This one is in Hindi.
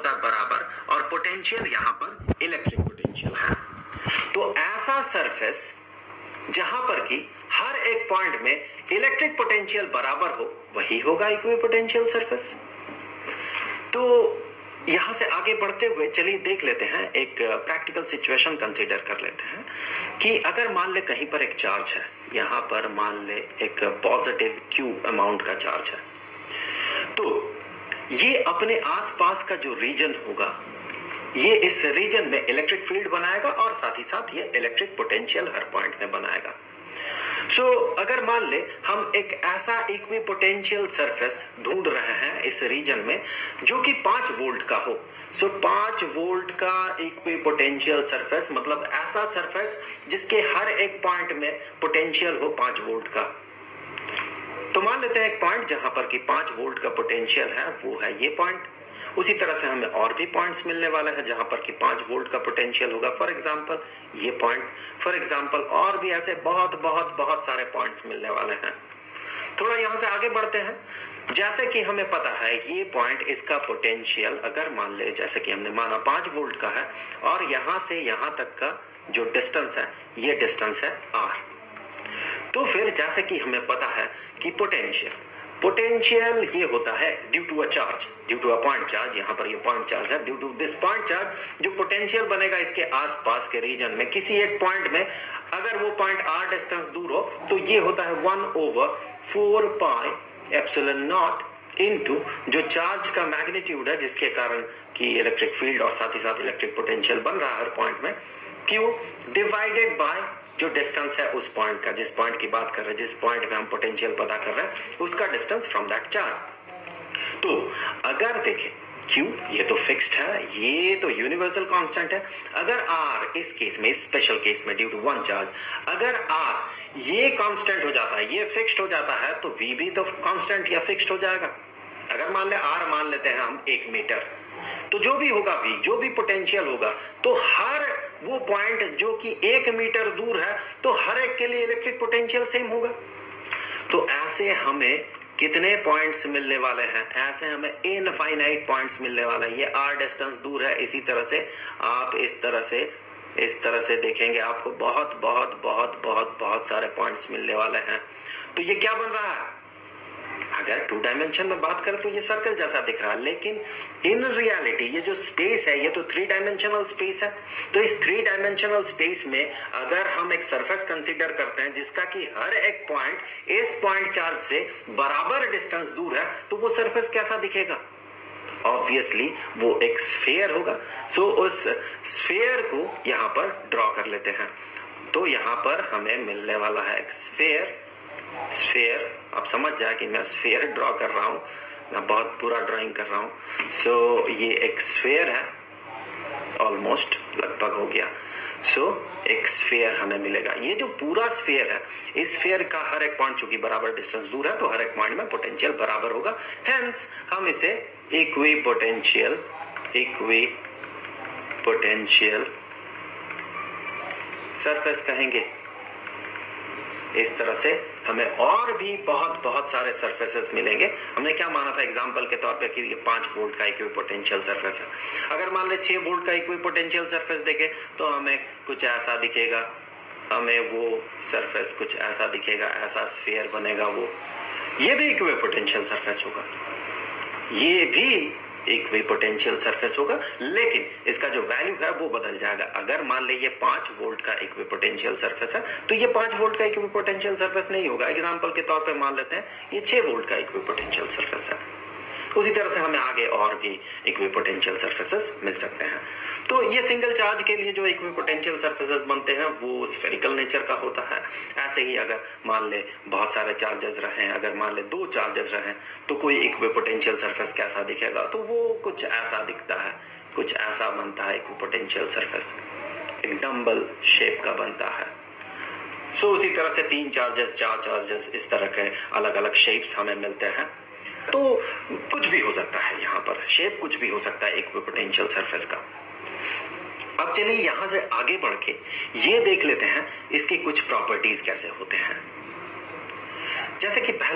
होता है बराबर और पोटेंशियल यहाँ पर इलेक्ट्रिक पोटेंशियल है। तो ऐसा सरफेस जहां पर कि हर एक पॉइंट में इलेक्ट्रिक पोटेंशियल बराबर हो वही होगा इक्विपोटेंशियल सरफेस। तो यहां से आगे बढ़ते हुए चलिए देख लेते हैं, एक प्रैक्टिकल सिचुएशन कंसीडर कर लेते हैं कि अगर मान ले कहीं पर एक चार्ज है, यहां पर मान ले एक पॉजिटिव Q अमाउंट का चार्ज है, तो ये अपने आसपास का जो रीजन होगा ये इस रीजन में इलेक्ट्रिक फील्ड बनाएगा और साथ ही साथ ये इलेक्ट्रिक पोटेंशियल हर पॉइंट में बनाएगा। अगर मान ले हम एक ऐसा इक्विपोटेंशियल सरफेस ढूंढ रहे हैं इस रीजन में जो कि 5 वोल्ट का हो, 5 वोल्ट का इक्विपोटेंशियल सरफेस मतलब ऐसा सरफेस जिसके हर एक पॉइंट में पोटेंशियल हो 5 वोल्ट का। तो मान लेते हैं एक पॉइंट जहां पर कि 5 वोल्ट का पोटेंशियल है, वो है ये पॉइंट। उसी तरह से हमें और भी पॉइंट्स मिलने वाले हैं जहां पर कि 5 वोल्ट का पोटेंशियल होगा, फॉर एग्जांपल ये पॉइंट, फॉर एग्जांपल और भी ऐसे बहुत बहुत बहुत सारे पॉइंट्स मिलने वाले हैं। थोड़ा यहां से आगे बढ़ते हैं। जैसे कि हमें पता है ये पॉइंट, इसका पोटेंशियल अगर मान ले जैसे कि हमने माना 5 वोल्ट का है और यहां से यहां तक का जो डिस्टेंस है ये डिस्टेंस है r। तो फिर जैसे कि हमें पता है कि पोटेंशियल ये होता है due to a charge, due to a point charge, यहाँ पर ये पॉइंट चार्ज है, due to this point charge जो पोटेंशियल बनेगा इसके आसपास के रीजन में किसी एक पॉइंट में, अगर वो पॉइंट r डिस्टेंस दूर हो तो ये होता है 1/4 पाई एप्सिलॉन नॉट इनटू जो चार्ज का मैग्नीट्यूड है जिसके कारण कि इलेक्ट्रिक फील्ड और साथ ही साथ इलेक्ट्रिक पोटेंशियल बन रहा है हर पॉइंट में, Q डिवाइडेड बाय जो डिस्टेंस है उस पॉइंट का, जिस पॉइंट की बात कर रहे हैं, जिस पॉइंट में हम पोटेंशियल पता कर रहे हैं उसका डिस्टेंस फ्रॉम दैट चार्ज। तो अगर देखें Q ये तो फिक्स्ड है, ये तो यूनिवर्सल कांस्टेंट है। अगर R इस केस में, इस स्पेशल केस में ड्यू टू वन चार्ज, अगर R ये कांस्टेंट हो जाता है, ये फिक्स्ड हो जाता है, तो V भी तो कांस्टेंट या फिक्स्ड हो जाएगा। अगर मान ले R मान लेते हैं हम 1 मीटर, तो जो भी होगा V, जो भी पोटेंशियल होगा, तो हर वो पॉइंट जो कि 1 मीटर दूर है तो हर एक के लिए इलेक्ट्रिक पोटेंशियल सेम होगा। तो ऐसे हमें कितने पॉइंट्स मिलने वाले हैं? ऐसे हमें इनफाइनाइट पॉइंट्स मिलने वाले हैं। ये r डिस्टेंस दूर है, इसी तरह से आप इस तरह से देखेंगे आपको बहुत बहुत बहुत बहुत बहुत सारे पॉइंट्स मिलने वाले हैं। तो ये क्या बन रहा है? अगर 2 डायमेंशन में बात करें तो ये सर्कल जैसा दिख रहा है, लेकिन इन रियलिटी ये जो स्पेस है ये तो 3 डायमेंशनल स्पेस है। तो इस 3 डायमेंशनल स्पेस में अगर हम एक सरफेस कंसीडर करते हैं जिसका कि हर एक पॉइंट इस पॉइंट चार्ज से बराबर डिस्टेंस दूर है, तो वो सरफेस कैसा दिखेगा? ऑब्वियसली वो एक स्फीयर होगा। उस स्फीयर को यहाँ पर ड्रॉ कर लेते हैं। तो यहाँ पर हमें मिलने वाला है एक स्फीयर। आप समझ जाए कि मैं स्फीयर ड्रॉ कर रहा हूं, मैं बहुत पूरा ड्राइंग कर रहा हूं। ये एक स्फीयर है, ऑलमोस्ट लगभग हो गया। एक स्फीयर हमें मिलेगा। ये जो पूरा स्फीयर है, इस स्फीयर का हर एक पॉइंट चूंकि बराबर डिस्टेंस दूर है तो हर एक पॉइंट में पोटेंशियल बराबर होगा। हेंस हम इसे इक्विपोटेंशियल सरफेस कहेंगे। इस तरह से हमें और भी बहुत बहुत सारे सरफेसेस मिलेंगे। हमने क्या माना था एग्जांपल के तौर पे कि ये 5 वोल्ट का इक्विपोटेंशियल सरफेस है। अगर मान ले 6 वोल्ट का इक्विपोटेंशियल सरफेस देखें तो हमें कुछ ऐसा दिखेगा, हमें वो सरफेस कुछ ऐसा दिखेगा, ऐसा स्फीयर बनेगा। ये भी इक्विपोटेंशियल सरफेस होगा, ये भी इक्विपोटेंशियल सरफेस होगा, लेकिन इसका जो वैल्यू है वो बदल जाएगा। अगर मान ले ये 5 वोल्ट का इक्विपोटेंशियल सरफेस है तो ये 5 वोल्ट का इक्विपोटेंशियल सरफेस नहीं होगा। एग्जांपल के तौर पे मान लेते हैं ये 6 वोल्ट का इक्विपोटेंशियल सरफेस है। उसी तरह से हमें आगे और भी इक्विपोटेंशियल सरफेसेस मिल सकते हैं। तो ये सिंगल चार्ज के लिए जो इक्विपोटेंशियल सरफेसेस बनते हैं वो स्फेरिकल नेचर का होता है। ऐसे ही अगर मान ले बहुत सारे चार्जेस रहे, अगर मान ले 2 चार्जेस रहे, तो कोई इक्विपोटेंशियल सरफेस कैसा दिखेगा? तो वो कुछ ऐसा दिखता है, कुछ ऐसा बनता है इक्विपोटेंशियल सरफेस, एक डम्बल शेप का बनता है। उसी तरह से 3 चार्जेस, 4 चार्जेस, इस तरह के अलग अलग शेप्स हमें मिलते हैं। तो कुछ भी हो सकता है, यहाँ पर शेप कुछ भी हो सकता है इक्विपोटेंशियल सरफेस का। अब चलिए यहां से आगे बढ़ के ये देख लेते हैं इसके कुछ प्रॉपर्टीज कैसे होते हैं। जैसे कि पहले